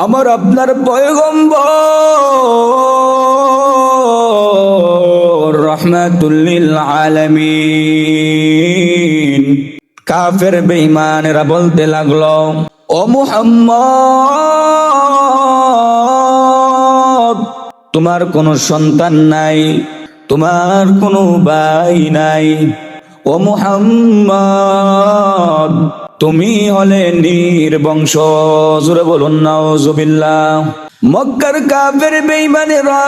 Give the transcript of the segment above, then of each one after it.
আমার আপনার পয়গম্বর রহমাতুল লিল আলামিন। কাফের বেঈমানেরা বলতে লাগলো, ও মুহাম্মদ, তোমার কোনো সন্তান নাই, তোমার কোনো ভাই নাই। ও মুহাম্মদ, তুমি হলে নির্বংশ। জোরে বলুন নাউজুবিল্লাহ। মক্কার কাফের বেঈমানেরা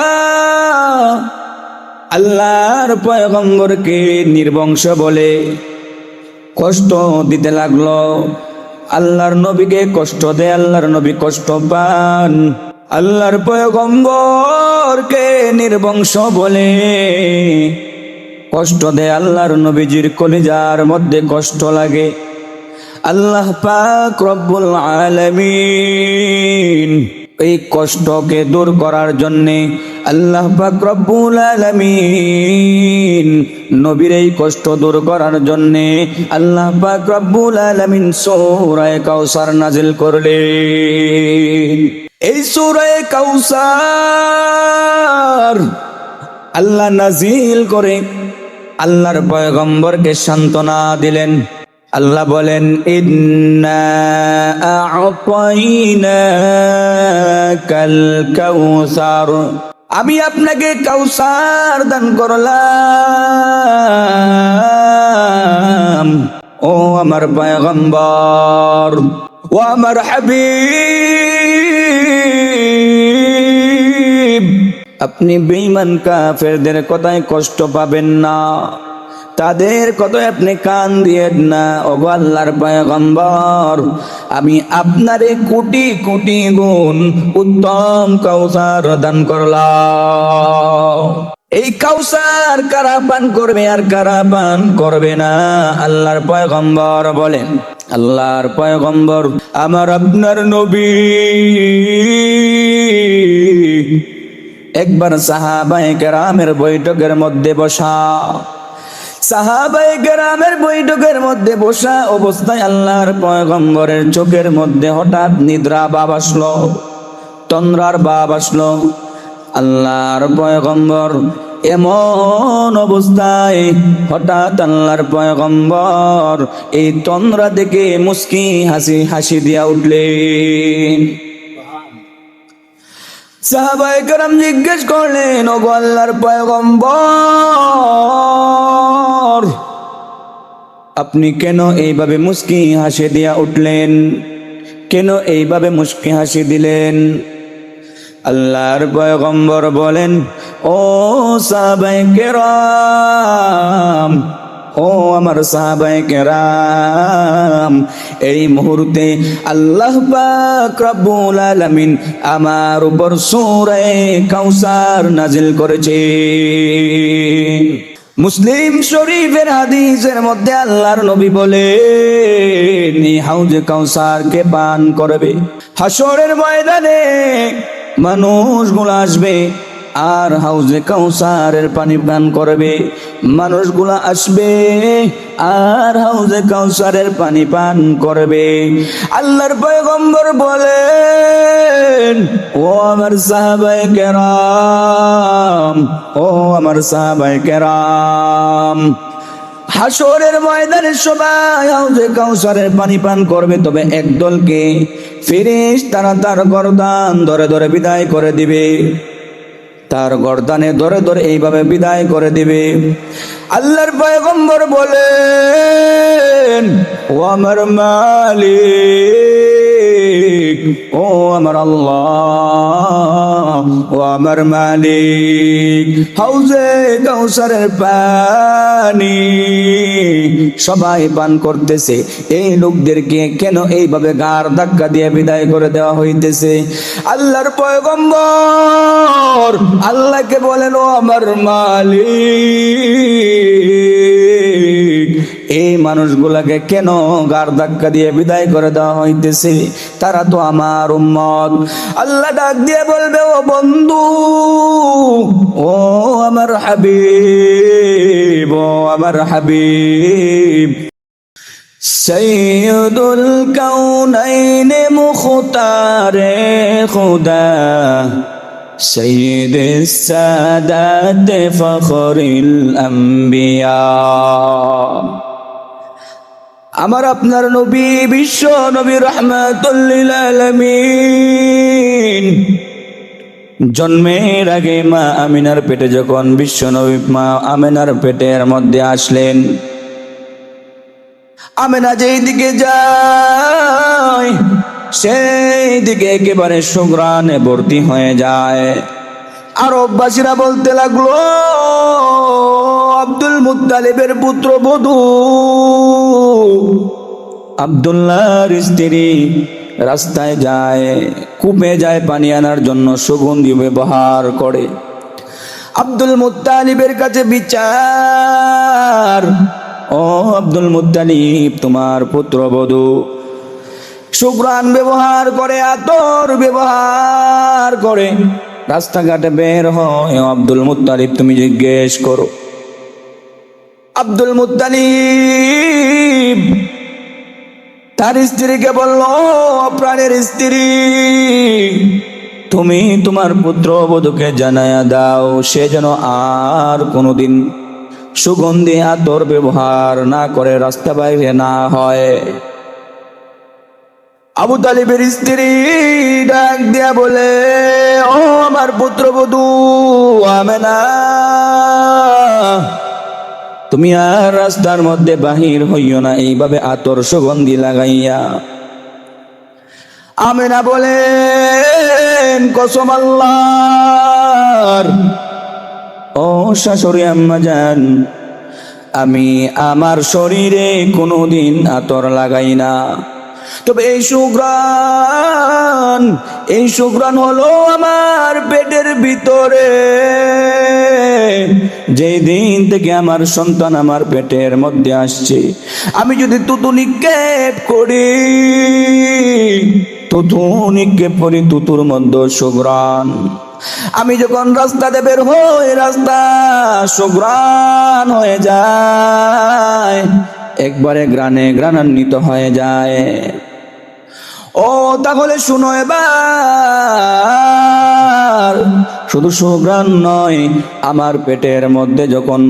আল্লাহর পয়গম্বরকে নির্বংশ বলে কষ্ট দিতে লাগলো। আল্লাহর নবীকে কষ্ট দেয়, আল্লাহর নবী কষ্ট পান। আল্লাহর পয়গম্বরকে নির্বংশ বলে কষ্ট দেয়, আল্লাহর নবীজির কলিজার মধ্যে কষ্ট লাগে। আল্লাহ পাক রব্বুল আলামিন এই কষ্টকে দূর করার জন্যে আল্লাহ পাক রব্বুল আলামিন নবীর এই কষ্ট দূর করার জন্যে আল্লাহ পাক রব্বুল আলামিন সূরা কাউসার নাজিল করলেন। এই সূরা কাউসার আল্লাহ নাজিল করে আল্লাহর পয়গম্বরকে সান্ত্বনা দিলেন। আল্লাহ বলেন, ইন্না আ'তাইনাকাল কাউসার, আমি আপনাকে কাউসার দান করলাম। ও আমার পয়গম্বর, ও আমার হাবিব, আপনি বেঈমান কাফেরদের কথায় কষ্ট পাবেন না, তাদের কথায় আপনি কান দিয়েন না। ওগো আল্লাহর পয়গম্বর, আমি আপনারে কোটি কোটি গুণ উত্তম কাউসার দান করলাম। এই কাউসার কারা পান করবে আর কারা পান করবে না, আল্লাহর পয়গম্বর বলেন। আল্লাহর পয়গম্বর আমার আপনার নবী একবার সাহাবায়ে কেরামের বৈঠকের মধ্যে বসা, সাহাবায়ে কেরামের বৈঠকের মধ্যে বসা অবস্থায় আল্লাহর পয়গম্বরের চোখের মধ্যে হঠাৎ নিদ্রা ভাব আসলো, তন্দ্রার ভাব আসলো। আল্লাহর পয়গম্বর এমন অবস্থায় হঠাৎ আল্লাহর পয়গম্বর এই তন্দ্রা দেখে মুস্কি হাসি দিয়া উঠলেন। সাহাবায়ে কেরাম জিজ্ঞেস করলেন, ওগো আল্লাহর পয়গম্বর, আপনি কেন এইভাবে মুস্কি হাসি দিয়া উঠলেন? কেন এইভাবে মুস্কি হাসি দিলেন? আল্লাহর পয়গম্বর বলেন, ও সাহাবায়ে কেরাম, ও আমার সাহাবায়ে কেরাম, এই মুহূর্তে আল্লাহ পাক রব্বুল আলামিন আমার উপর সূরা কাউসার নাজিল করেছে। মুসলিম শরীফের হাদিসের মধ্যে আল্লাহর নবী বলেন, এই হাউজে কাউসার কে পান করবে? হাসরের ময়দানে মানুষগুলো আসবে আর হাউজে কাউসারের পানি পান করবে। মানুষগুলা আসবে আর হাউজে কাউসারের পানি পান করবে। আল্লাহর পয়গম্বর বলেন, ও আমার সাহাবায়ে কেরাম, ও আমার সাহাবায়ে কেরাম, হাসরের ময়দানে সবাই হাউজে কাউসারের পানি পান করবে, তবে একদলকে ফেরেশতারা তার গর্দান ধরে ধরে বিদায় করে দিবে, তার গর্দানে ধরে ধরে এইভাবে বিদায় করে দিবে। আল্লাহর পয়গম্বর বলেন, ও আমার মালিক, ও আমার আল্লাহ, ও আমার মালিক, হাউজে কাউসারের পানি সবাই পান করতেছে, এই লোকদেরকে কেন এইভাবে গার ধাক্কা দিয়ে বিদায় করে দেওয়া হইতেছে? আল্লাহর পয়গম্বর আল্লাহকে বলেন, ও আমার মালিক, এই মানুষগুলাকে কেন গার ধাক্কা দিয়ে বিদায় করে দেওয়া হইতেছে? তারা তো আমার উম্মত। আল্লাহ ডাক দিয়ে বলবে, ও বন্ধু, ও আমার হাবিব, ও আমার হাবিব, সৈয়দুল কাউনাইন মুখতারে খুদা সৈয়দুস সাদাত ফখরুল আম্বিয়া। আমার আপনার নবী বিশ্ব নবী রাহমাতুল লিল আলামিন জন্মের আগে মা আমিনার পেটে যখন বিশ্ব নবী মা আমিনার পেটের মধ্যে আসলেন, আমিনা যেই দিকে যায় সেই দিকে একেবারে সুঘ্রাণে ভর্তি হয়ে যায়। আরববাসীরা বলতে লাগলো, আব্দুল মুত্তালিবের পুত্রবধূ আব্দুল্লাহর স্ত্রী রাস্তায় যায়, কূপে যায় পানি আনার জন্য, সুগন্ধি ব্যবহার করে। আব্দুল মুত্তালিবের কাছে বিচার, ও আব্দুল মুত্তালিব, তোমার পুত্রবধূ সুঘ্রাণ ব্যবহার করে, আতর ব্যবহার করে রাস্তাঘাটে বের হয়। আব্দুল মুত্তালিব, তুমি জিজ্ঞেস করো। আব্দুল মুত্তালিব তার স্ত্রীকে বলল, প্রাণের স্ত্রী, তুমি তোমার পুত্রবধূকে জানায়া দাও সে যেন আর কোনোদিন সুগন্ধি আতর ব্যবহার না করে, রাস্তা বাইরে না হয়। আবু তালিবের স্ত্রী ডাক দিয়া বলে, ও আমার পুত্রবধূ আমেনা, তুমি আর রাস্তার মধ্যে বাহির হইও না এইভাবে আতর সুগন্ধি লাগাইয়া। আমেনা বলেন, কসম আল্লাহর, ও শাশুড়ি আম্মা জান, আমি আমার শরীরে কোনোদিন আতর লাগাই না, তবে এই সুঘ্রাণ হলো আমার পেটের ভিতরে। যেই দিন থেকে আমার সন্তান আমার পেটের মধ্যে আসছে, আমি যদি তুতু নিক্ষেপ করি, তুতুর মধ্যে সুঘ্রাণ। আমি যখন রাস্তাতে বের হই, রাস্তা সুঘ্রাণ হয়ে যায়, একবারে ঘ্রাণান্বিত হয়ে যায়। ও তাহলে শুনো এবার, শুধু সুঘ্রাণ নয়, আমার পেটের মধ্যে যখন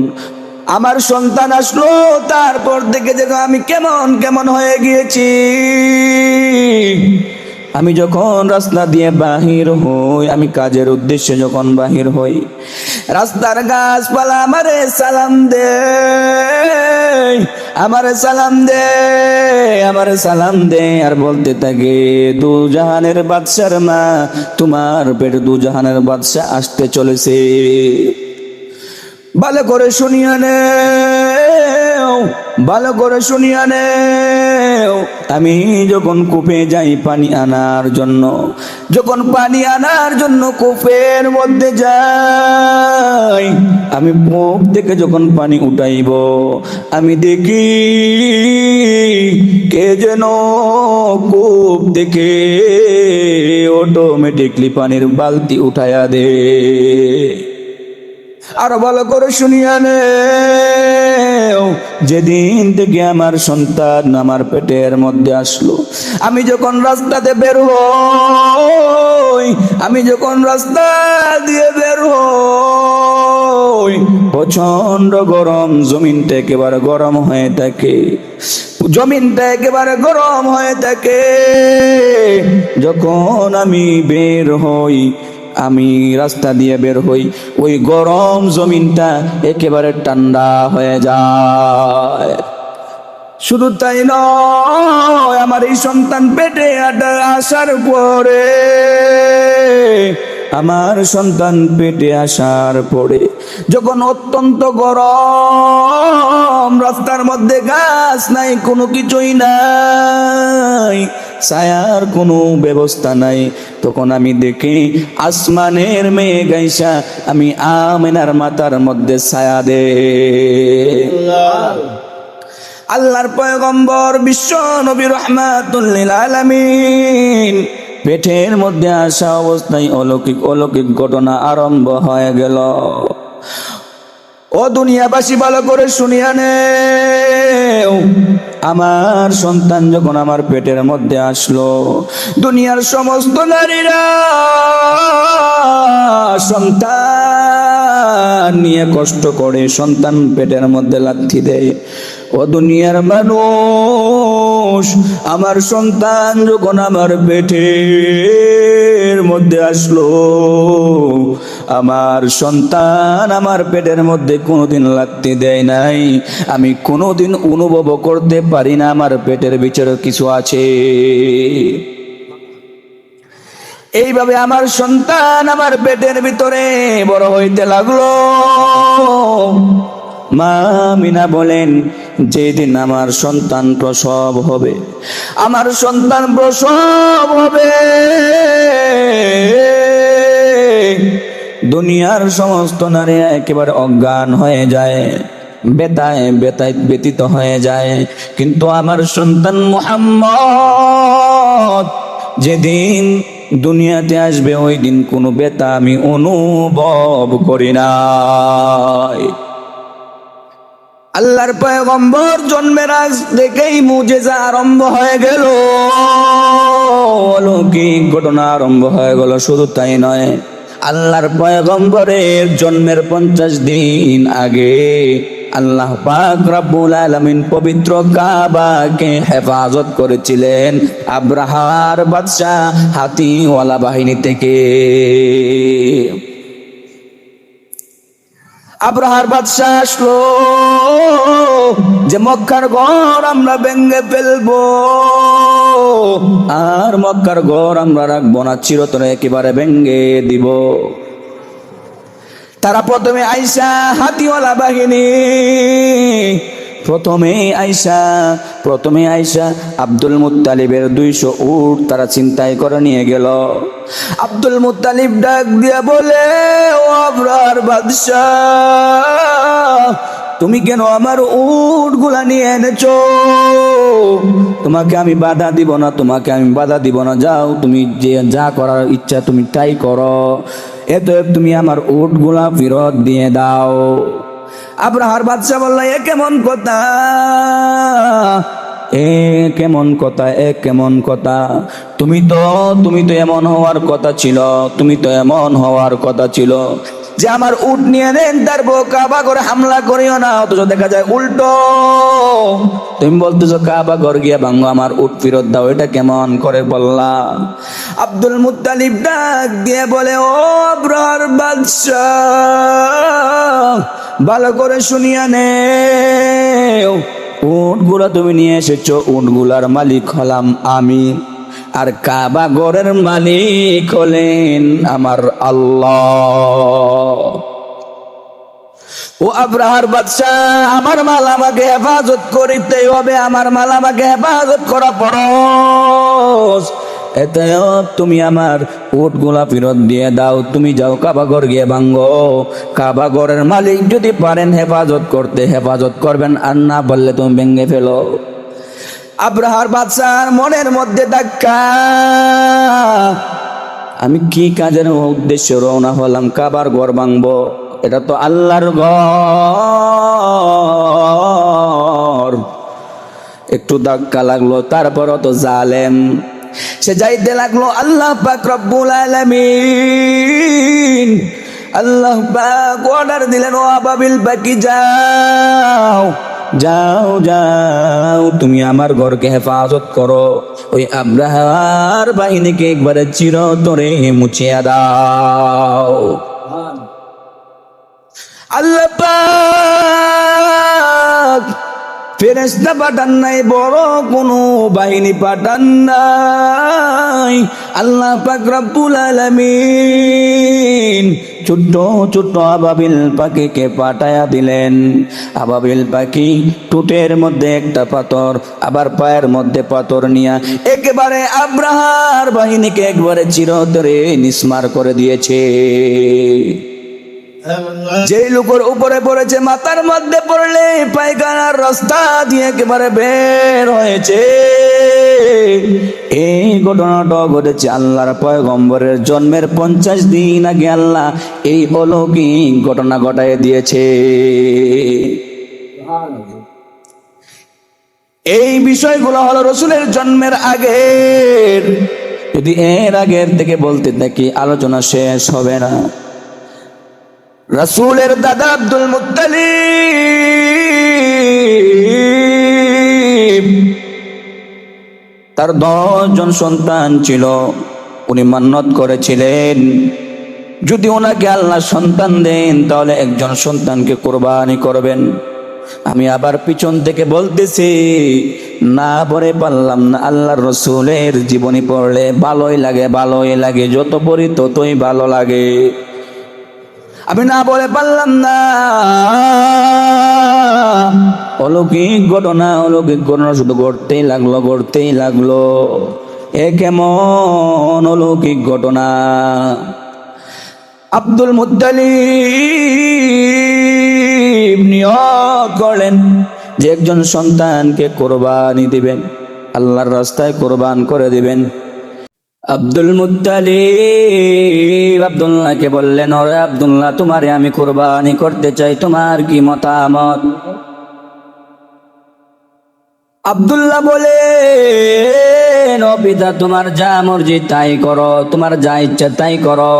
আমার সন্তান আসলো, তারপর থেকে যখন আমি কেমন কেমন হয়ে গিয়েছি। আমি যখন রাস্তা দিয়ে বাহির হই, আমি কাজের উদ্দেশ্যে যখন বাহির হই, রাস্তার গাছপালা আমারে সালাম দে, আমারে সালাম দে, আমারে সালাম দে, আর বলতে থাকে, দু জাহানের বাদশার মা, তোমার পেটে দু জাহানের বাদশা আসতে চলেছে। ভালো করে শুনিয়া নেও, ভালো করে শুনিয়া নেও। আমি যখন কূপে যাই পানি আনার জন্য, যখন পানি আনার জন্য কূপের মধ্যে যাই, আমি কূপ থেকে যখন পানি উঠাইব, আমি দেখি কে যেন কূপ থেকে অটোমেটিকলি পানির বালতি উঠাইয়া দে। আর ভালো করে শুনিয়া নেও, যেদিন থেকে আমার সন্তান আমার পেটের মধ্যে আসলো, আমি যখন রাস্তাতে বের হই, আমি যখন রাস্তা দিয়ে বের হই, প্রচন্ড গরম, জমিনটা একেবারে গরম হয়ে থাকে, জমিনটা একেবারে গরম হয়ে থাকে। যখন আমি বের হই, আমি রাস্তা দিয়ে বের হই, ওই গরম জমিনটা একেবারে ঠান্ডা হয়ে যায়। শুধু তাই নয়, আমার এই সন্তান পেটে আসার পরে, আমার সন্তান পেটে আসার পরে যখন অত্যন্ত গরম, রাস্তার মধ্যে গাছ নাই, কোনো কিছুই নাই, ছায়ার কোনো ব্যবস্থা নাই, তখন আমি দেখি আসমানের মেঘ আইসা আমি আমেনার মাথার মধ্যে ছায়া দে। আল্লাহর পয়গম্বর বিশ্ব নবী রাহমাতুল লিল আলামিন পেটের মধ্যে আসা অবস্থায় অলৌকিক ঘটনা আরম্ভ হয়ে গেল। ও দুনিয়াবাসী ভালো করে শুনিয়া নেও, আমার সন্তান যখন আমার পেটের মধ্যে আসলো, দুনিয়ার সমস্ত নারীরা সন্তান নিয়ে কষ্ট করে, সন্তান পেটের মধ্যে লাথি দেয়। ও দুনিয়ার মানুষ, আমার সন্তান যখন আমার পেটের মধ্যে আসলো, আমার সন্তান আমার পেটের মধ্যে কোনোদিন লাথি দেয় নাই। আমি কোনোদিন অনুভব করতে পারি না আমার পেটের ভিতরে কিছু আছে। এইভাবে আমার সন্তান আমার পেটের ভিতরে বড় হইতে লাগলো। মা আমিনা বলেন, যেদিন আমার সন্তান প্রসব হবে, আমার সন্তান প্রসব হবে, দুনিয়ার সমস্ত নারী একেবারে অজ্ঞান হয়ে যায়, বেতায় বেতায় ব্যতীত হয়ে যায়। কিন্তু আমার সন্তান মুহাম্মদ যেদিন দুনিয়াতে আসবে, ওই দিন কোনো বেতা আমি অনুভব করি নাই। আল্লাহর পয়গম্বর জন্মের আজ থেকেই মুজিজা আরম্ভ হয়ে গেল, অলৌকিক ঘটনা আরম্ভ হয়ে গেল। শুধু তাই নয়, আল্লাহর পয়গম্বরের জন্মের 50 দিন আগে আল্লাহ পাক রব্বুল আলামিন পবিত্র কাবাকে হেফাজত করেছিলেন আব্রাহার বাদশা হাতিওয়ালা বাহিনী থেকে। আব্রাহার বাদশা আসলো যে মক্কার ঘর আমরা ভেঙে ফেলবো, আর মক্কার ঘর আমরা রাখবো না, চিরতরে একেবারে ভেঙে দিব। তারা প্রথমে আইসা হাতিওয়ালা বাহিনী, প্রথমে আইসা আব্দুল মুত্তালিবের 200 উট তারা ছিনতাই করে নিয়ে গেল। আব্দুল মুত্তালিব ডাক দিয়া বলে, ও আব্রাহার বাদশাহ, তুমি কেন আমার উট গুলা নিয়ে এনেছো? তোমাকে আমি বাধা দিব না, তোমাকে আমি বাধা দিব না, যাও তুমি যে যা করার ইচ্ছা তুমি তাই করো, এত তুমি আমার উট গুলা ফেরত দিয়ে দাও। আব্রাহার বাদশাহ বলল, এ কেমন কথা, এ কেমন কথা, এ কেমন কথা? তুমি তো এমন হওয়ার কথা ছিল, তুমি তো এমন হওয়ার কথা ছিল যে আমার উট নিয়ে নেন, তারপর কাবা করে হামলা করিও না। অথচ দেখা যায় উল্টো, তুমি বলতেছো কাবা ঘর গিয়ে ভাঙ্গো, আমার উট ফেরত দাও, এটা কেমন করে বললা? আব্দুল মুত্তালিব ডাক দিয়ে বলে, ও আব্রাহার বাদশাহ, ভালো করে শুনিয়া নেও, উটগুলা তুমি নিয়ে এসেছো, উটগুলার মালিক হলাম আমি, আর কাবা ঘরের মালিক হলেন আমার আল্লাহ। ও আব্রাহার বাদশা, আমার মাল আমাকে হেফাজত করিতে হবে, আমার মাল আমাকে হেফাজত করা ফরজ। এতেও তুমি আমার উটগুলা ফেরত দিয়ে দাও, তুমি যাও কাবা ঘর গিয়ে ভাঙ্গো। কাবা ঘরের মালিক যদি পারেন হেফাজত করতে হেফাজত করবেন, আর না বললে তুমি ভেঙে ফেলো। আব্রাহার বাদশার মনের মধ্যে ধাক্কা, আমি কি কাজের উদ্দেশ্যে রওনা হলাম? কাবার ঘর ভাঙবো, এটা তো আল্লাহর ঘর। একটু ধাক্কা লাগলো, তারপর তো জালেম সে যাইতে লাগলো। আল্লাহ পাক রব্বুল আলামিন, আল্লাহ পাক অর্ডার দিলেন, ও আবাবিল পাখি যাও যাও যাও, তুমি আমার ঘরকে হেফাজত করো, ওই আব্রাহার বাহিনীকে একবারে চিরতরে মুছিয়া দাও। আল্লাহ পাক ফেরেশতা পাঠান নাই, বড় কোনো বাহিনী পাঠান নাই। আল্লাহ পাক রব্বুল আলামিন ছোট্ট ছোট্ট আবাবিল পাখিকে পাঠায়া দিলেন। আবাবিল পাখি টুটের মধ্যে একটা পাথর, আবার পায়ের মধ্যে পাথর নিয়া একেবারে আব্রাহার বাহিনীকে একবারে চিরতরে নিস্মার করে দিয়েছে। যে লোকের উপরে পড়েছে মাথার মধ্যে পড়লে পায়খানার রাস্তা দিয়ে একেবারে বের হয়েছে। এই ঘটনাটা ঘটেছে আল্লাহর পয়গম্বরের জন্মের 50 দিন আগে আল্লাহ এই অলৌকিক ঘটনা ঘটায় দিয়েছে। এই বিষয়গুলো হলো রসুলের জন্মের আগের। যদি এর আগের থেকে বলতে থাকি আলোচনা শেষ হবে না। রাসূলের দাদা আব্দুল মুত্তালিব তার 10 জন সন্তান ছিল। উনি মান্নত করেছিলেন যদি ওনাকে আল্লাহ সন্তান দেন তাহলে একজন সন্তানকে কোরবানি করবেন। আমি আবার পিছন থেকে বলতেছি, না পড়ে পারলাম না। আল্লাহর রসুলের জীবনী পড়লে ভালোই লাগে, যত পড়ি ততই ভালো লাগে। আমি না বলে পারলাম না। অলৌকিক ঘটনা শুধু ঘটতেই লাগলো। এ কেমন অলৌকিক ঘটনা! আব্দুল মুত্তালিব নিয়ত করলেন যে একজন সন্তানকে কোরবানি দিবেন, আল্লাহর রাস্তায় কোরবান করে দিবেন। আব্দুল মুত্তালিব আব্দুল্লাহকে বললেন, ওরে আব্দুল্লাহ, তোমারে আমি কোরবানি করতে চাই, তোমার কি মতামত? আব্দুল্লাহ বলেন, ও পিতা, তোমার যা মর্জি তাই করো, তোমার যা ইচ্ছা তাই করো।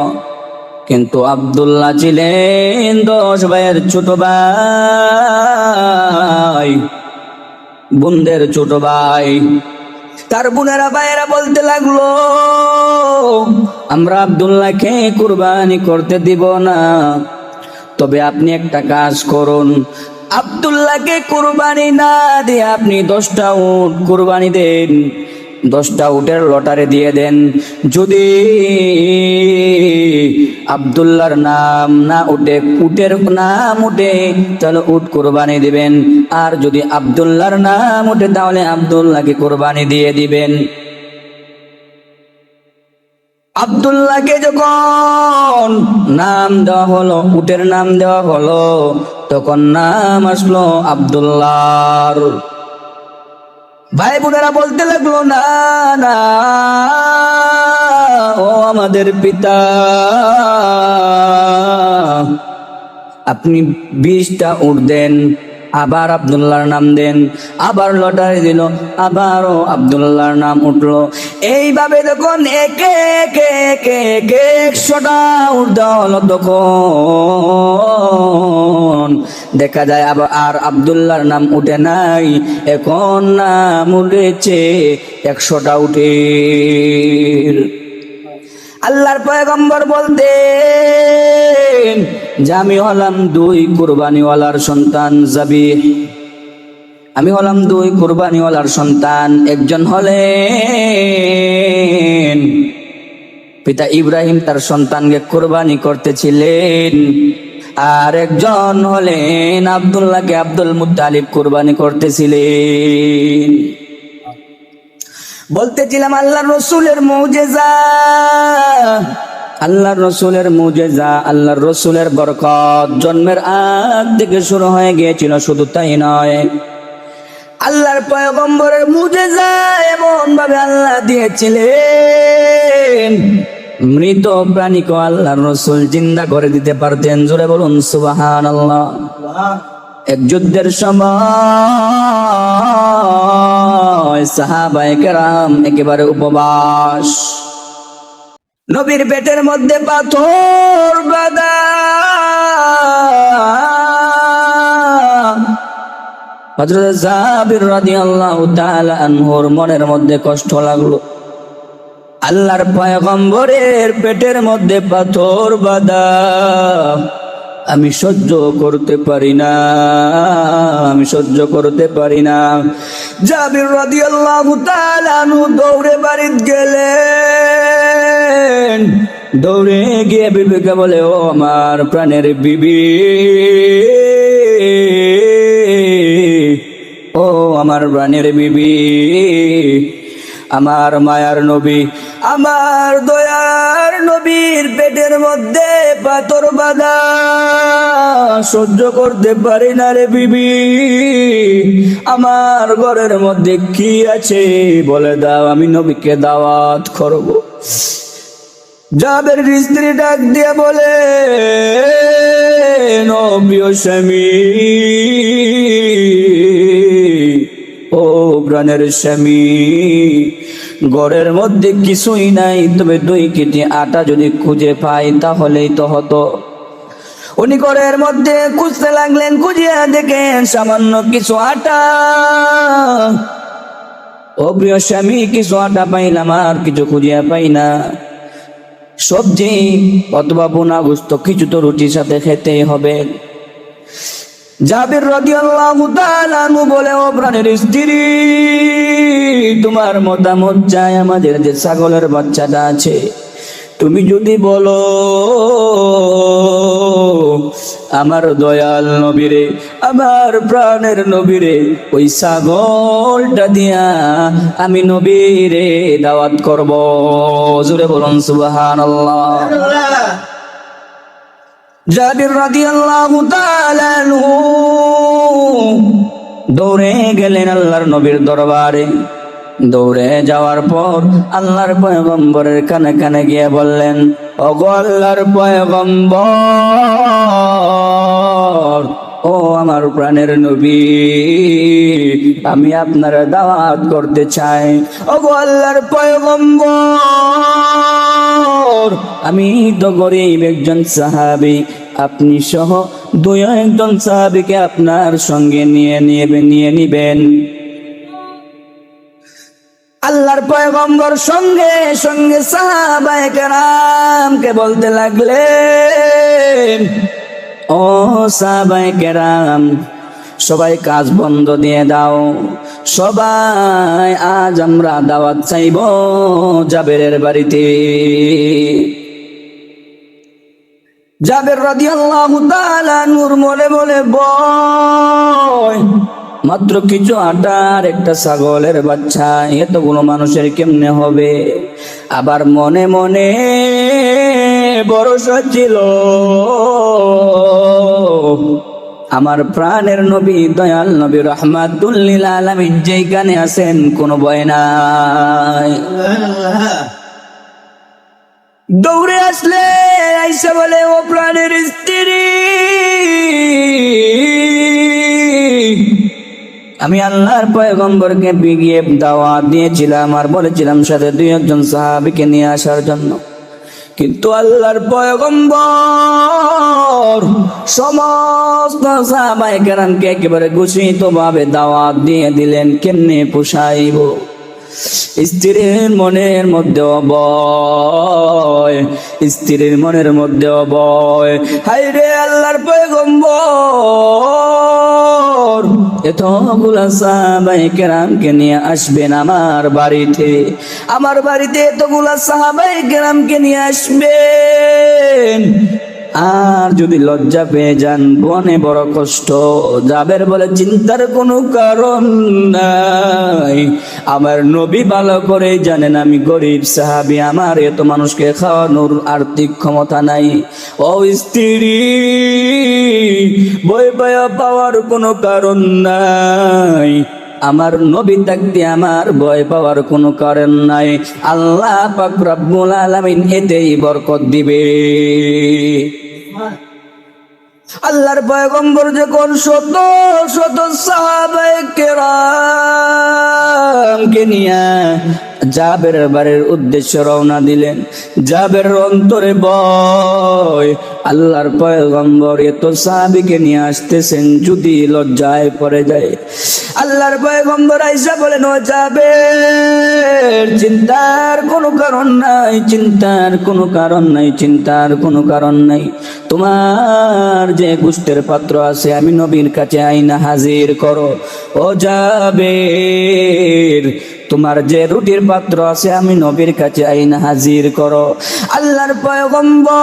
কিন্তু আব্দুল্লাহ ছিলেন 10 ভাইয়ের ছোট ভাই, বোনদের ছোট ভাই। তার বোনেরা ভাইয়েরা বলতে লাগলো, আমরা আব্দুল্লাহকে কুরবানি করতে দিব না, তবে আপনি একটা কাজ করুন, আব্দুল্লাহকে কুরবানি না দিয়ে আপনি 10টা উট কুরবানি দেন, 10টা উটের লটারি দিয়ে দেন। যদি আব্দুল্লাহর নাম না উঠে, উটের নাম উঠে, তাহলে উট কুরবানি দিবেন, আর যদি আব্দুল্লাহর নাম উঠে তাহলে আব্দুল্লাহকে কুরবানি দিয়ে দিবেন। আব্দুল্লাহকে যখন নাম দেওয়া হলো, উটের নাম দেওয়া হলো, তখন নাম আসলো আব্দুল্লাহর। ভাই বোনেরা বলতে লাগলো, না না, ও আমাদের পিতা, আপনি 20টা উট দেন, আবার আব্দুল্লাহর নাম দেন। আবার লটারি দিল, আবারও আব্দুল্লাহর নাম উঠলো। এইভাবে যখন একে 100টা উট দেওয়া হলো, তখন দেখা যায় আবার আর আব্দুল্লাহর নাম উঠে নাই, এখন নাম উঠেছে 100টা উটের। আল্লাহর পয়গম্বর বলতেন যে আমি হলাম 2 কুরবানিওয়ালার সন্তান যাবিহ, আমি হলাম 2 কুরবানিওয়ালার সন্তান। একজন হলেন পিতা ইব্রাহিম, তার সন্তানকে কুরবানি করতেছিলেন, আর একজন হলেন আব্দুল্লাহকে আব্দুল মুত্তালিব কুরবানি করতেছিলেন। বলতেছিলাম আল্লাহর রসুলের মুজিজা, আল্লাহর রসুলের মুজিজা, আল্লাহর রসুলের বরকত জন্মের আগ থেকে শুরু হয়ে গিয়েছিল। শুধু তাই নয়, আল্লাহর পয়গম্বরের মুজিজা এমন ভাবে আল্লাহ দিয়েছিলেন, মৃত প্রাণীকে আল্লাহর রসুল জিন্দা করে দিতে পারতেন। জোরে বলুন সুবহানাল্লাহ। এক যুদ্ধের সময় সাহাবায়ে কেরাম একেবারে উপবাস, নবীর পেটের মধ্যে পাথর বাঁধা। হযরত জাবির রাদিয়াল্লাহু তাআলা আনহুর মনের মধ্যে কষ্ট লাগলো, আল্লাহর পয়গম্বরের পেটের মধ্যে পাথর বাঁধা, আমি সহ্য করতে পারি না, আমি সহ্য করতে পারি না। জাবির রাদিয়াল্লাহু তাআলা আনহু দৌড়ে বাড়িতে গেলেন। দৌড়ে গিয়ে বিবিকে বলে, ও আমার প্রাণের বিবি, ও আমার প্রাণের বিবি, আমার মায়ার নবী, আমার দয়ার নবীর পেটের মধ্যে পাথর বাঁধা, সহ্য করতে পারি না রে বিবি, আমার ঘরের মধ্যে কি আছে বলে দাও, আমি নবীকে দাওয়াত করব। জাবের স্ত্রী ডাক দিয়ে বলে, নবী ও স্বামী, ও প্রাণের স্বামী, ঘরের মধ্যে কিছুই নাই, তবে 2 কেজি আটা যদি খুঁজে পাই তাহলেই তো হতো। উনি ঘরের মধ্যে খুঁজতে লাগলেন, খুঁজিয়া দেখেন সামান্য কিছু আটা। ও প্রিয় স্বামী, কিছু আটা পাইলাম, আর কিছু খুঁজিয়া পাই না। সবজি অথবা বোনা গোস্ত, কিছু তো রুটির সাথে খেতেই হবে। জাবির রাদিয়াল্লাহু তাআলা আনহু বলে, ও প্রাণের স্ত্রী, তোমার মতামত চাই, আমাদের যে ছাগলের বাচ্চাটা আছে, তুমি যদি বলো আমার দয়াল নবীরে, আমার প্রাণের নবীরে, ওই ছাগলটা দিয়া আমি নবীরে দাওয়াত করব। জোরে বলুন সুবহানাল্লাহ। জাবির রাদিয়াল্লাহু তাআলা আনহু দৌড়ে গেলেন আল্লাহর নবীর দরবারে। দৌড়ে যাওয়ার পর আল্লাহর পয়গম্বরের কানে কানে গিয়ে বললেন, ওগো আল্লাহর পয়গম্বর, ও আমার প্রাণের নবী, আমি আপনার দাওয়াত করতে চাই। ওগো আল্লাহর পয়গম্বর, আমি তো গরিব একজন সাহাবী, আপনি সহ 2-1 সাহাবীকে আপনার সঙ্গে নিয়ে নিবেন। আল্লাহর পয়গম্বর সঙ্গে সঙ্গে সাহাবায়ে কেরামকে বলতে লাগলেন, ও সাহাবায়ে কেরাম, সবাই কাজ বন্ধ দিয়ে দাও, সবাই আজ আমরা দাওয়াত চাইব জাবেরের বাড়িতে। জাবের রাদিয়াল্লাহু তাআলা নূর মনে মনে বয়, মাত্র কিছু আটার একটা ছাগলের বাচ্চা, এতগুলো মানুষের কেমনে হবে? আবার মনে মনে ভরসা ছিল আমার প্রাণের নবী, দয়াল নবী রাহমাতুল লিল আলামিন যেখানে আছেন, কোনো ভয় নাই। দৌড়ে আসলে আইসা বলে, ও প্রাণের স্ত্রী, আমি আল্লাহর পয়গম্বরকে বিগিয়ে দাওয়াত দিয়েছিলাম আর বলেছিলাম সাথে 2-1 সাহাবীকে নিয়ে আসার জন্য, কিন্তু আল্লাহর পয়গম্বর সমস্ত সাহাবায়ে কেরামকে একেবারে ঘোষিত ভাবে দাওয়াত দিয়ে দিলেন। কেমনে পোষাইব? স্ত্রীর মনের মধ্যে ভয়, স্ত্রীর মনের মধ্যে ভয়, হায়রে আল্লাহর পয়গম্বর এতগুলা সাহাবায়ে কেরামকে নিয়ে আসবেন আমার বাড়িতে, আমার বাড়িতে এতগুলা সাহাবায়ে কেরামকে নিয়ে আসবেন, আর যদি লজ্জা পেয়ে যান বনে বড় কষ্ট। জাবের বলে, চিন্তার কোনো কারণ নাই, আমার নবী ভালো করে জানেন আমি গরিব সাহাবী, আমার এত মানুষকে খাওয়ানোর আর্থিক ক্ষমতা নাই। ও স্ত্রী, ভয় পাওয়ার কোনো কারণ নাই, আমার নবী থাকতে আমার ভয় পাওয়ার কোনো কারণ নাই। আল্লাহ পাক রব্বুল আলামিন এতেই বরকত দিবে। আল্লাহর পয়গম্বর যখন শত শত সাহাবায়ে কেরামকে নিয়ে জাবেরের বাড়ির উদ্দেশ্যে রওনা দিলেন, জাবের অন্তরে ভয়, আল্লাহর পয়গম্বর এত সাহাবীকে নিয়ে আসতেছেন, যদি লজ্জায় পড়ে যায়। আল্লাহর পয়গম্বর আয়েশা বলেন, ও জাবের, চিন্তার কোনো কারণ নাই, চিন্তার কোনো কারণ নাই, চিন্তার কোনো কারণ নাই। তোমার যে গোশতের পাত্র আছে আমি নবীর কাছে আইনা হাজির করো। ও জাবের, তোমার যে রুটির পাত্র আছে আমি নবীর কাছে আইনা হাজির করো। আল্লাহর পয়গম্বর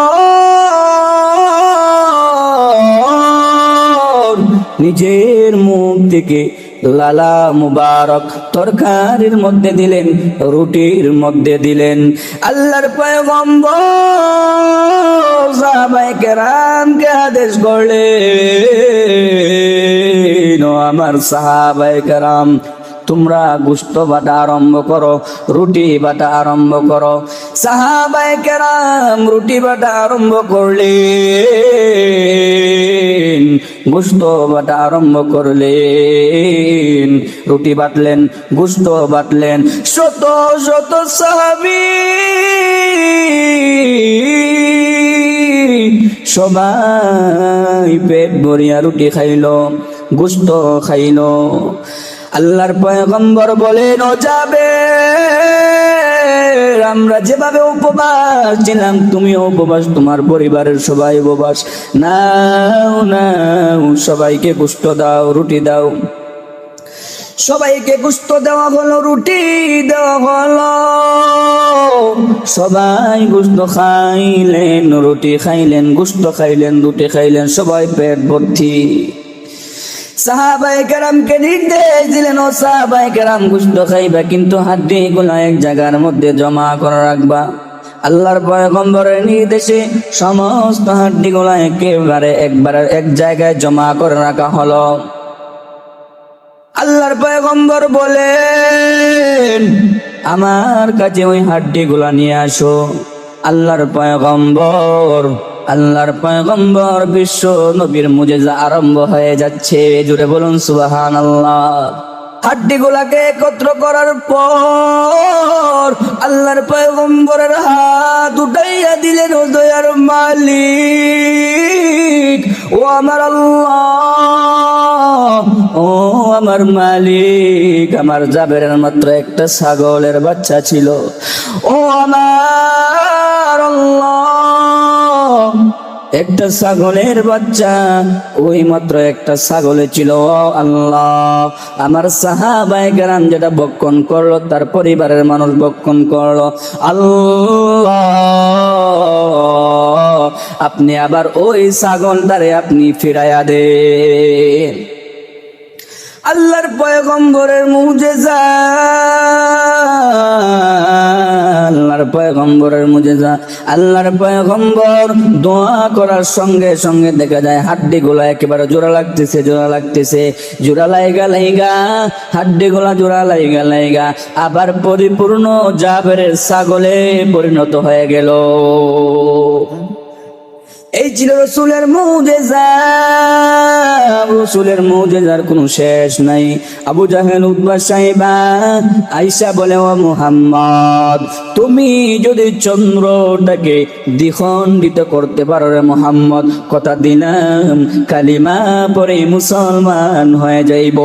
নিজের মুখ থেকে লালা মুবারক তরকারির মধ্যে দিলেন, রুটির মধ্যে দিলেন। আল্লাহর পয়গম্বর সাহাবায়ে সাহাবায়ে কেরামকে আদেশ করলেন, ও আমার সাহাবায়ে কেরাম, তোমরা গোশত বাটা আরম্ভ করো, রুটি বাটা আরম্ভ করো। সাহাবায়ে কেরাম রুটি বাটা আরম্ভ করলেন, গোশত বাটা আরম্ভ করলেন, রুটি বাটলেন, গোশত বাটলেন। শত শত সাহাবী সবাই পেট ভরিয়া রুটি খাইলো, গোশত খাইলো। আল্লাহর পয়গম্বর বলেন, ও জাবের, আমরা যেভাবে উপবাস ছিলাম তুমিও উপবাস, তোমার পরিবারের সবাই উপবাস, নাও নাও সবাইকে গোশত দাও, রুটি দাও। সবাইকে গোশত দেওয়া হলো, রুটি দেওয়া হলো। সবাই গোশত খাইলেন, রুটি খাইলেন, গোশত খাইলেন, রুটি খাইলেন, সবাই পেট ভর্তি। সাহাবায়ে কেরামকে নির্দেশ দিলেন, ও সাহাবায়ে কেরাম, গোশত খাইবা কিন্তু হাড্ডিগুলো এক জায়গার মধ্যে জমা করে রাখবা। আল্লাহর পয়গম্বরের নির্দেশে সমস্ত হাড্ডিগুলো একেবারে একবারে এক জায়গায় জমা করে রাখা হলো। আল্লাহর পয়গম্বর বলেন, আমার কাছে ওই হাড্ডিগুলা নিয়ে আসো। আল্লাহর পয়গম্বর বিশ্ব নবীর মুজিজা আরম্ভ হয়ে যাচ্ছে। জুড়ে বলুন সুবহানাল্লাহ। হাড্ডিগুলাকে একত্র করার পর আল্লাহর পয়গম্বরের হাত উঠাইয়া দিলেন, ও দয়ার মালিক, ও আমার আল্লাহ, ও আমার মালিক, আমার জাবেরের মাত্র একটা ছাগলের বাচ্চা ছিল, ও আমার আল্লাহ, একটা ছাগলের বাচ্চা, ওই মাত্র একটা ছাগলে ছিল। আল্লাহ, আমার সাহাবায়ে কেরাম যেটা ভক্ষণ করলো তার পরিবারের মানুষ ভক্ষণ করলো। আল্লাহ, আপনি আবার ওই ছাগলটারে আপনি ফিরাইয়া দেন। আল্লাহর পয়গম্বরের মুজিজা, আল্লাহর পয়গম্বরের মুজিজা। আল্লাহর পয়গম্বর দোয়া করার সঙ্গে সঙ্গে দেখা যায় হাড্ডিগুলা একেবারে জোড়া লাগতেছে, জোড়া লাগতেছে, জোড়া লাইগা হাড্ডিগুলা জোড়া লাইগা আবার পরিপূর্ণ জাবেরের ছাগলে পরিণত হয়ে গেল। এই ছিল রাসূলের মুজিজা। রাসূলের মুজিজার কোনো শেষ নাই। আবু জাহেল, উতবা, সাইবা আয়েশা বলে, ও মুহাম্মদ, তুমি যদি চন্দ্রটাকে দ্বিখণ্ডিত করতে পারো রে মুহাম্মদ, কথা দিলাম কালিমা পড়ে মুসলমান হয়ে যাইব।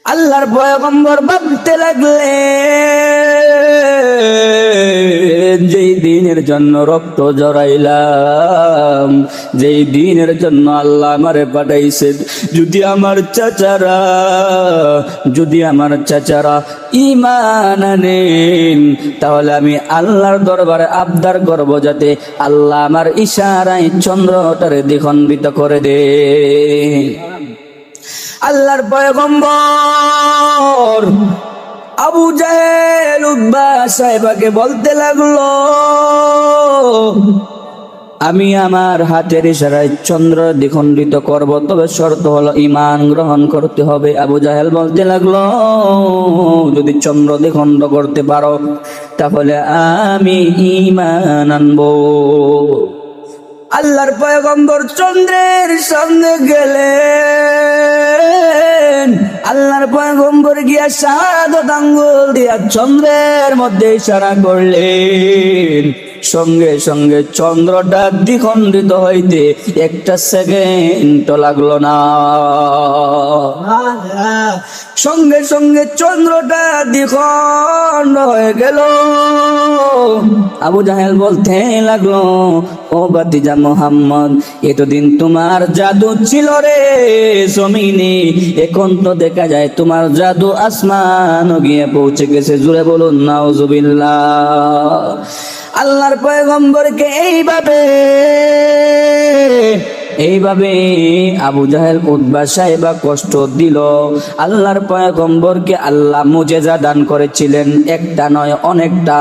আল্লাহর পয়গম্বর ভাবতে লাগলেন, যেই দিনের জন্য রক্ত জড়াইলাম, যেই দিনের জন্য আল্লাহ আমারে পাঠাইছে, যদি আমার চাচারা ঈমান আনেন, তাহলে আমি আল্লাহর দরবারে আবদার করব যাতে আল্লাহ আমার ইশারায় চন্দ্রটারে দ্বিখণ্ডিত করে দেন। আল্লাহর পয়গম্বর আবু জাহেল, উতবা, সাইবাকে বলতে লাগলো, আমি আমার হাতের ইশারায় চন্দ্র দ্বিখণ্ডিত করব, তবে শর্ত হলো ঈমান গ্রহণ করতে হবে। আবু জাহেল বলতে লাগলো, যদি চন্দ্র দ্বিখণ্ড করতে পারো তাহলে আমি ঈমান আনবো। আল্লাহর পয়গম্বর চন্দ্রের সামনে গেলেন। আল্লাহর পয়গম্বর গিয়া শাহাদাত আঙ্গুল দিয়া চন্দ্রের মধ্যে ইশারা করলেন। সঙ্গে সঙ্গে চন্দ্রটা দ্বিখণ্ডিত হইতে একটা সেকেন্ড লাগলো না। সঙ্গে সঙ্গে চন্দ্রটা দ্বিখণ্ড হয়ে গেল। আবু জাহেল বলতে লাগলো, ও ভাতিজা মুহাম্মদ, এতদিন তোমার জাদু ছিল রে জমিনে, এখন তো দেখা যায় তোমার জাদু আসমানও গিয়ে পৌঁছে গেছে। জুড়ে বলুন নাউজুবিল্লাহ। আল্লাহর পয়গম্বরকে এইভাবে এইভাবে আবু জাহেল উতবা সাহেবা কষ্ট দিল। আল্লাহর পয়গম্বরকে আল্লাহ মুজেজা দান করেছিলেন, একটা নয় অনেকটা,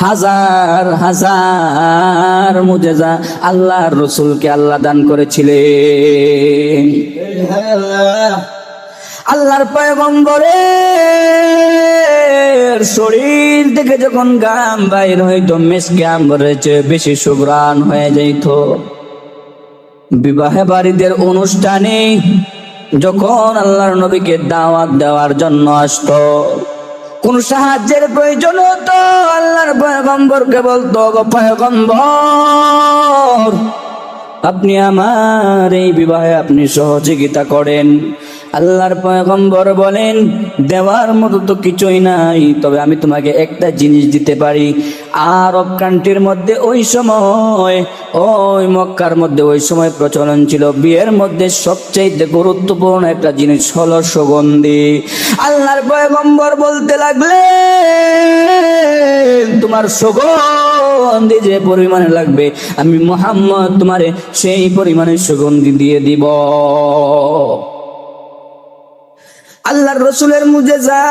হাজার হাজার মুজেজা আল্লাহর রসুলকে আল্লাহ দান করেছিলেন। আল্লাহর পয়গম্বরের শরীর থেকে যখন ঘাম বাইর হইতো মিসকে আম্বরের চেয়ে বেশি সুঘ্রাণ হয়ে যাইত। বিবাহে বাড়িদের অনুষ্ঠানে যখন আল্লাহর নবীকে দাওয়াত দেওয়ার জন্য আসতো, কোন সাহায্যের প্রয়োজন হতো, আল্লাহর পয়গম্বরকে বলতো, গো পয়গম্বর আপনি আমার এই বিবাহে আপনি সহযোগিতা করেন। আল্লাহর পয়গম্বর বলেন, দেওয়ার মতো তো কিছুই নাই, তবে আমি তোমাকে একটা জিনিস দিতে পারি। আরব কান্ট্রির মধ্যে ওই সময়, ওই মক্কার মধ্যে ওই সময় প্রচলন ছিল বিয়ের মধ্যে সবচেয়ে গুরুত্বপূর্ণ একটা জিনিস হলো সুগন্ধি। আল্লাহর পয়গম্বর বলতে লাগলেন, তোমার সুগন্ধি যে পরিমাণে লাগবে আমি মুহাম্মদ তোমারে সেই পরিমাণে সুগন্ধি দিয়ে দিব। আল্লাহর রসুলের মুজেজা,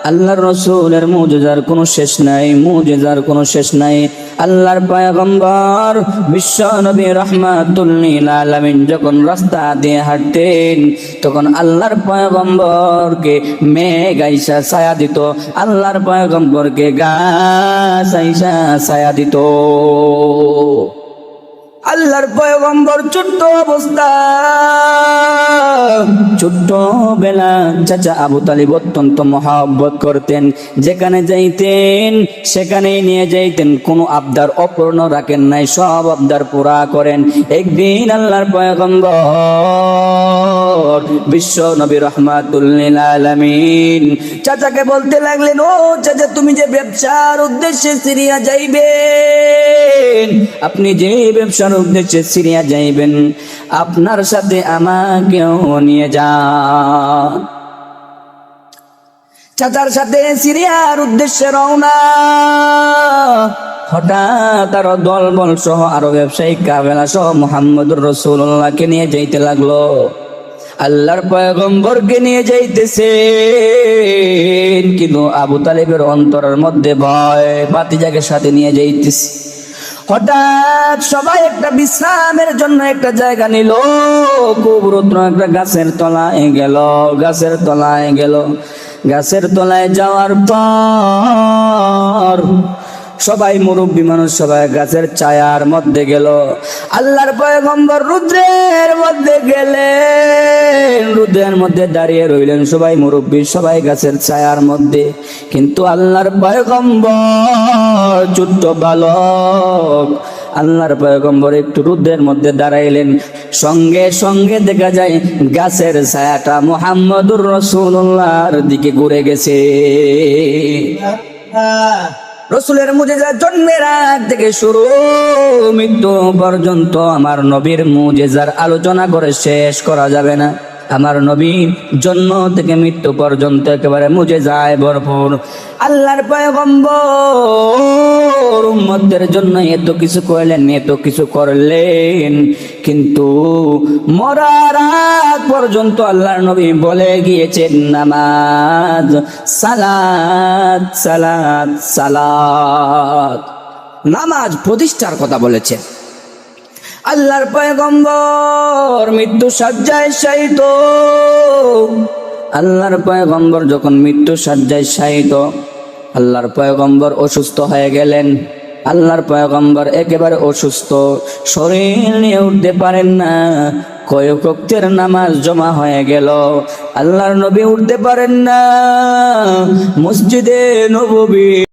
আল্লাহর রসুলের মুজেজার কোনো শেষ নাই, মুজেজার কোনো শেষ নাই। আল্লাহর পয়গম্বর বিশ্ব নবী রাহমাতুল লিল আলামিন যখন রাস্তা দিয়ে হাঁটতেন তখন আল্লাহর পয়গম্বরকে মেঘ আইসা ছায়া দিত, আল্লাহর পয়গম্বরকে গাছ আইসা ছায়া দিত। আল্লাহর পয়গম্বর ছোট্ট অবস্থা, ছোট্ট বেলা চাচা আবু তালিব অত্যন্ত মহব্বত করতেন, যেখানে যাইতেন সেখানেই নিয়ে যাইতেন, কোনো আবদার অপূর্ণ রাখেন নাই, সব আবদার পুরা করেন। একদিন আল্লাহর পয়গম্বর বিশ্ব নবী রাহমাতুল লিল আলামিন চাচাকে বলতে লাগলেন, ও চাচা তুমি যে ব্যবসার উদ্দেশ্যে সিরিয়া যাইবেন, আপনি যে ব্যবসার উদ্দেশ্যে সিরিয়া যাইবেন, আপনার সাথে আমাকেও নিয়ে যান। চাচার সাথে সিরিয়ার উদ্দেশ্যে রওনা। হঠাৎ আরো দলবল সহ আরো ব্যবসায়িক কাফেলা সহ মুহাম্মদুর রাসূলুল্লাহকে নিয়ে যাইতে লাগলো। আল্লাহর পয়গম্বরকে নিয়ে যাইতেছে, কিন্তু আবু তালিবের অন্তরের মধ্যে ভয়, ভাতিজাকে সাথে নিয়ে যাইতেছে। হঠাৎ সবাই একটা বিশ্রামের জন্য একটা জায়গা নিল, খুব রুদ্র একটা গাছের তলায় গেল, গাছের তলায় গেল। গাছের তলায় যাওয়ার পর সবাই মুরব্বী মানুষ সবাই গাছের ছায়ার মধ্যে গেল। আল্লাহর পয়গম্বর রুদ্রের মধ্যে গেলেন, রুদ্রের মধ্যে দাঁড়িয়ে রইলেন, সবাই মুরব্বী সবাই গাছের ছায়ার মধ্যে। কিন্তু আল্লাহর পয়গম্বর ছোট্ট বালক, আল্লাহর পয়গম্বর একটু রুদ্রের মধ্যে দাঁড়াইলেন, সঙ্গে সঙ্গে দেখা যায় গাছের ছায়াটা মুহাম্মদুর রাসূলুল্লাহর দিকে ঘুরে গেছে। রসুলের মুজেজা জন্মের আগ থেকে শুরু মৃত্যু পর্যন্ত আমার নবীর মুজেজার আলোচনা করে শেষ করা যাবে না। আমার নবীর জন্ম থেকে মৃত্যু পর্যন্ত একেবারে মুজেজায় ভরপুর। আল্লাহর পয়গম্বর উম্মতদের জন্য এত কিছু করলেন, এত কিছু করলেন, কিন্তু মরার আগ পর্যন্ত আল্লাহর নবী বলে গিয়েছেন নামাজ, সালাত, সালাত, সালাত, নামাজ প্রতিষ্ঠার কথা বলেছেন। আল্লাহর পয়গম্বর মৃত্যু শয্যায় শায়িত। আল্লাহর পয়গম্বর যখন মৃত্যু শয্যায় শায়িত, আল্লাহর পয়গম্বর অসুস্থ হয়ে গেলেন। আল্লাহর পয়গম্বর একেবারে অসুস্থ, শরীর নিয়ে উঠতে পারেন না, কয়েক ওয়াক্তের নামাজ জমা হয়ে গেল, আল্লাহর নবী উঠতে পারেন না। মসজিদে নববী